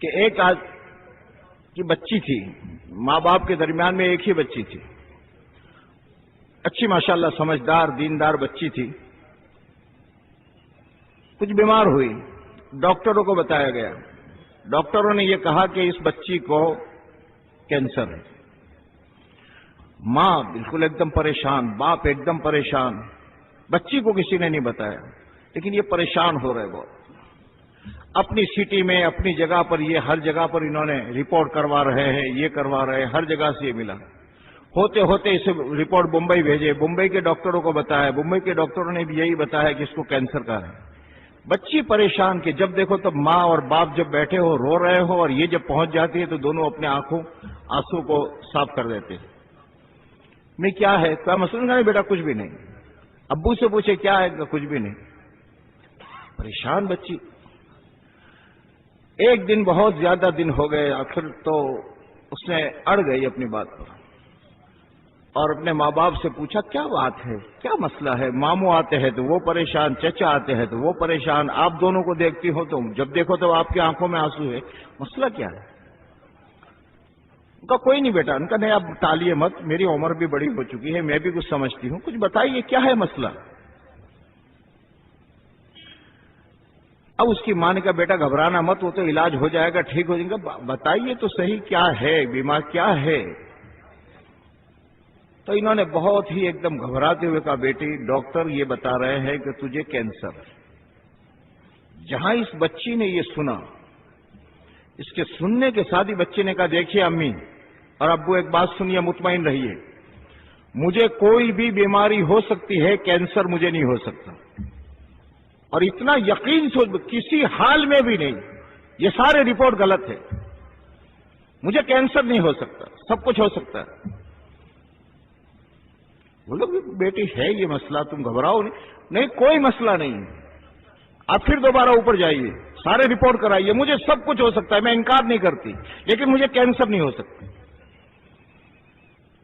کہ ایک کی بچی تھی، ماں باپ کے درمیان میں ایک ہی بچی تھی، اچھی ماشاءاللہ سمجھدار دیندار بچی تھی، کچھ بیمار ہوئی، ڈاکٹروں کو بتایا گیا، ڈاکٹروں نے یہ کہا کہ اس بچی کو کینسر ہے۔ ماں بالکل ایک دم پریشان، باپ ایک دم پریشان، بچی کو کسی نے نہیں بتایا، لیکن یہ پریشان ہو رہے بہت، اپنی سٹی میں اپنی جگہ پر یہ ہر جگہ پر انہوں نے رپورٹ کروا رہے ہیں، یہ کروا رہے ہیں، ہر جگہ سے یہ ملا، ہوتے ہوتے اسے رپورٹ بمبئی بھیجے، بمبئی کے ڈاکٹروں کو بتایا، بمبئی کے ڈاکٹروں نے بھی یہی بتایا کہ اس کو کینسر کا ہے۔ بچی پریشان کہ جب دیکھو تب ماں اور باپ جب بیٹھے ہو رو رہے ہو اور یہ جب پہنچ جاتی ہے تو دونوں اپنے آنسو کو صاف کر دیتے ہیں۔ میں کیا ہے؟ کیا مسئلہ نہیں بیٹا، کچھ بھی نہیں۔ ابو سے پوچھے کیا ہے؟ کچھ بھی نہیں۔ پریشان بچی۔ ایک دن بہت زیادہ دن ہو گئے، آخر تو اس نے اڑ گئی اپنی بات پر اور اپنے ماں باپ سے پوچھا کیا بات ہے، کیا مسئلہ ہے؟ ماموں آتے ہیں تو وہ پریشان، چچا آتے ہیں تو وہ پریشان، آپ دونوں کو دیکھتی ہو تو جب دیکھو تو آپ کی آنکھوں میں آنسو ہے، مسئلہ کیا ہے؟ ان کا کوئی نہیں بیٹا، ان کا نہیں، اب ٹالیے مت، میری عمر بھی بڑی ہو چکی ہے، میں بھی کچھ سمجھتی ہوں، کچھ بتائیے کیا ہے مسئلہ؟ اب اس کی ماں نے کہا بیٹا گھبرانا مت، وہ تو علاج ہو جائے گا، ٹھیک ہو جائے گا، بتائیے تو صحیح کیا ہے، بیمار کیا ہے؟ تو انہوں نے بہت ہی ایک دم گھبراتے ہوئے کہا بیٹی ڈاکٹر یہ بتا رہے ہیں کہ تجھے کینسر ہے۔ جہاں اس بچی نے یہ سنا، اس کے سننے کے ساتھ ہی بچے نے کہا دیکھیے امی اور ابو ایک بات سنیے، مطمئن رہیے، مجھے کوئی بھی بیماری ہو سکتی ہے، کینسر مجھے نہیں ہو سکتا، اور اتنا یقین سے کسی حال میں بھی نہیں، یہ سارے رپورٹ غلط ہے، مجھے کینسر نہیں ہو سکتا، سب کچھ ہو سکتا ہے۔ بولو بیٹی ہے یہ مسئلہ، تم گھبراؤ نہیں، کوئی مسئلہ نہیں، آپ پھر دوبارہ اوپر جائیے، سارے رپورٹ کرائیے، مجھے سب کچھ ہو سکتا ہے، میں انکار نہیں کرتی، لیکن مجھے کینسر نہیں ہو سکتا۔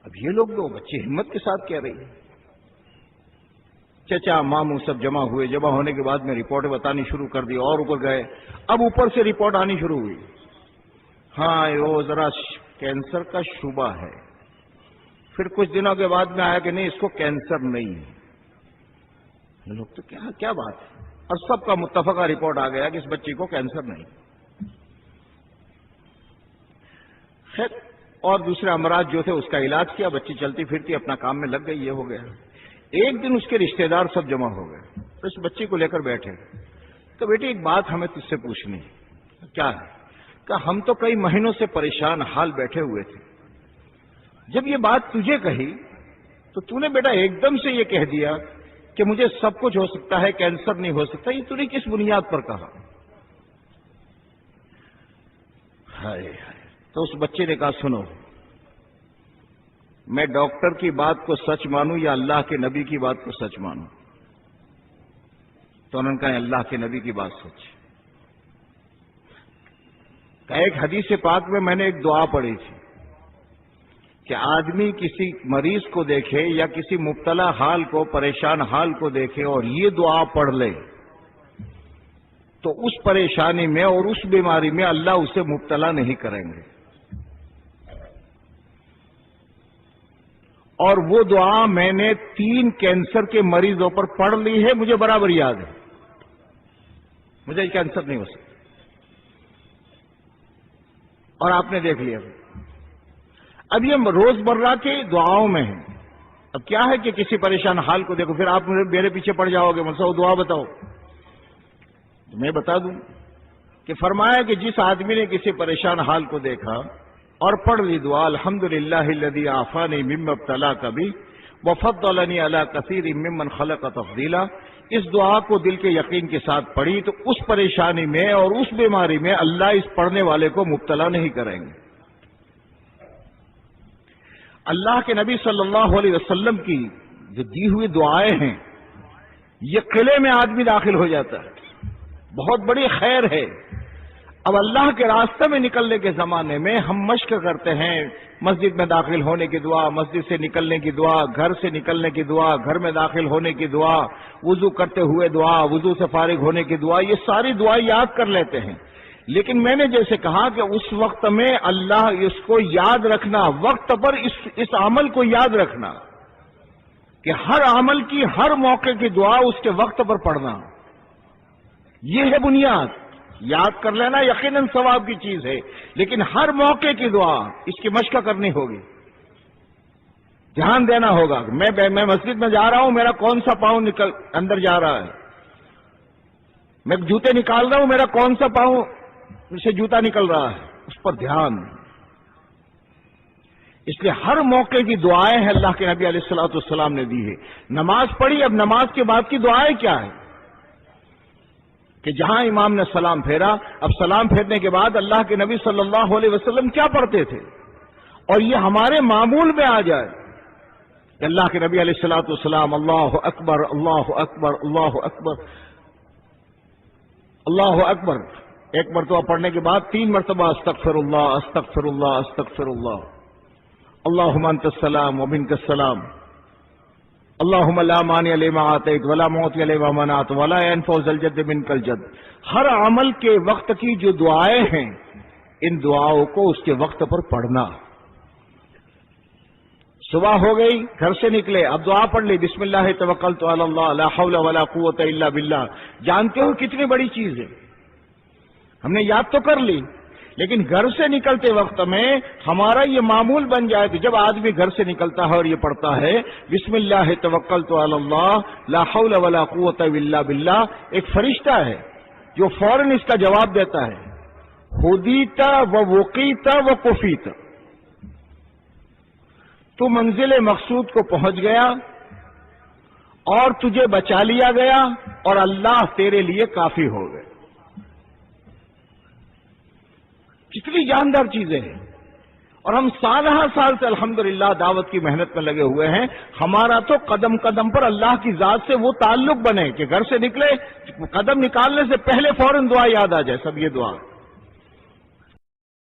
اب یہ لوگ تو بچے ہمت کے ساتھ کہہ رہی ہیں۔ چچا ماموں سب جمع ہوئے، جمع ہونے کے بعد میں رپورٹیں بتانی شروع کر دی، اور اوپر گئے، اب اوپر سے رپورٹ آنی شروع ہوئی، ہاں وہ ذرا کینسر کا شبہ ہے۔ پھر کچھ دنوں کے بعد میں آیا کہ نہیں اس کو کینسر نہیں ہے۔ لوگ تو کیا بات ہے، اور سب کا متفقہ رپورٹ آ گیا کہ اس بچی کو کینسر نہیں۔ خیر اور دوسرے امراض جو تھے اس کا علاج کیا، بچی چلتی پھرتی اپنا کام میں لگ گئی، یہ ہو گیا۔ ایک دن اس کے رشتہ دار سب جمع ہو گئے، اس بچی کو لے کر بیٹھے، تو بیٹی ایک بات ہمیں تجھ سے پوچھنی ہے۔ کیا ہے؟ کہ ہم تو کئی مہینوں سے پریشان حال بیٹھے ہوئے تھے، جب یہ بات تجھے کہی تو نے بیٹا ایک دم سے یہ کہہ دیا کہ مجھے سب کچھ ہو سکتا ہے، کینسر نہیں ہو سکتا، یہ نے کس بنیاد پر کہا؟ ہائے ہائے۔ تو اس بچے نے کہا سنو، میں ڈاکٹر کی بات کو سچ مانوں یا اللہ کے نبی کی بات کو سچ مانوں؟ تو انہوں نے کہا اللہ کے نبی کی بات سچ۔ کہ ایک حدیث پاک میں نے ایک دعا پڑھی تھی کہ آدمی کسی مریض کو دیکھے یا کسی مبتلا حال کو، پریشان حال کو دیکھے اور یہ دعا پڑھ لے تو اس پریشانی میں اور اس بیماری میں اللہ اسے مبتلا نہیں کریں گے۔ اور وہ دعا میں نے 3 کینسر کے مریضوں پر پڑھ لی ہے، مجھے برابر یاد ہے، مجھے کینسر نہیں ہو سکتا، اور آپ نے دیکھ لیا۔ اب یہ روزمرہ کی دعاؤں میں ہے۔ اب کیا ہے کہ کسی پریشان حال کو دیکھو، پھر آپ میرے پیچھے پڑ جاؤ گے، مجھ سے دعا بتاؤ، تو میں بتا دوں کہ فرمایا کہ جس آدمی نے کسی پریشان حال کو دیکھا اور پڑھ لی دعا الحمدللہ الذی عافانی مما ابتلاک بہ وفضلنی علی کثیر ممن خلق تفضیلا، اس دعا کو دل کے یقین کے ساتھ پڑھی تو اس پریشانی میں اور اس بیماری میں اللہ اس پڑھنے والے کو مبتلا نہیں کریں گے۔ اللہ کے نبی صلی اللہ علیہ وسلم کی جو دی ہوئی دعائیں ہیں، یہ قلعے میں آدمی داخل ہو جاتا ہے، بہت بڑی خیر ہے۔ اب اللہ کے راستے میں نکلنے کے زمانے میں ہم مشق کرتے ہیں، مسجد میں داخل ہونے کی دعا، مسجد سے نکلنے کی دعا، گھر سے نکلنے کی دعا، گھر میں داخل ہونے کی دعا، وضو کرتے ہوئے دعا، وضو سے فارغ ہونے کی دعا، یہ ساری دعائیں یاد کر لیتے ہیں، لیکن میں نے جیسے کہا کہ اس وقت میں اللہ اس کو یاد رکھنا، وقت پر اس عمل کو یاد رکھنا کہ ہر عمل کی ہر موقع کی دعا اس کے وقت پر پڑھنا، یہ ہے بنیاد۔ یاد کر لینا یقیناً ثواب کی چیز ہے، لیکن ہر موقع کی دعا اس کی مشق کرنی ہوگی، دھیان دینا ہوگا۔ میں مسجد میں جا رہا ہوں، میرا کون سا پاؤں اندر جا رہا ہے، میں جوتے نکال رہا ہوں، میرا کون سا پاؤں سے جوتا نکل رہا ہے، اس پر دھیان۔ اس لیے ہر موقع کی دعائیں ہیں اللہ کے نبی علیہ الصلوۃ والسلام نے دی ہے۔ نماز پڑھی، اب نماز کے بعد کی دعائیں کیا ہیں کہ جہاں امام نے سلام پھیرا، اب سلام پھیرنے کے بعد اللہ کے نبی صلی اللہ علیہ وسلم کیا پڑھتے تھے، اور یہ ہمارے معمول میں آ جائے کہ اللہ کے نبی علیہ الصلوۃ والسلام اللہ اکبر اللہ اکبر اللہ اکبر اللہ اکبر، ایک مرتبہ پڑھنے کے بعد 3 مرتبہ استغفر اللہ استغفر اللہ استغفر اللہ، اللہم انت السلام ومنک السلام، اللہم لا مانع لما اعطیت ولا معطی لما منعت ولا ينفع ذا الجد منک الجد۔ ہر عمل کے وقت کی جو دعائیں ہیں، ان دعاؤں کو اس کے وقت پر پڑھنا۔ صبح ہو گئی، گھر سے نکلے، اب دعا پڑھ لی، بسم اللہ توکلت علی اللہ لا حول ولا قوت الا باللہ۔ جانتے ہو کتنی بڑی چیز ہے، ہم نے یاد تو کر لی، لیکن گھر سے نکلتے وقت میں ہمارا یہ معمول بن جائے کہ جب آدمی گھر سے نکلتا ہے اور یہ پڑھتا ہے بسم اللہ توکلت علی اللہ لا حول ولا قوت الا باللہ، ایک فرشتہ ہے جو فوراً اس کا جواب دیتا ہے، ہدیت و وقیت و کفیت، تو منزل مقصود کو پہنچ گیا اور تجھے بچا لیا گیا اور اللہ تیرے لیے کافی ہو گئے۔ کتنی جاندار چیزیں ہیں، اور ہم سالہ سال سے الحمدللہ دعوت کی محنت میں لگے ہوئے ہیں۔ ہمارا تو قدم قدم پر اللہ کی ذات سے وہ تعلق بنے کہ گھر سے نکلے، قدم نکالنے سے پہلے فوراً دعا یاد آ جائے، سب یہ دعا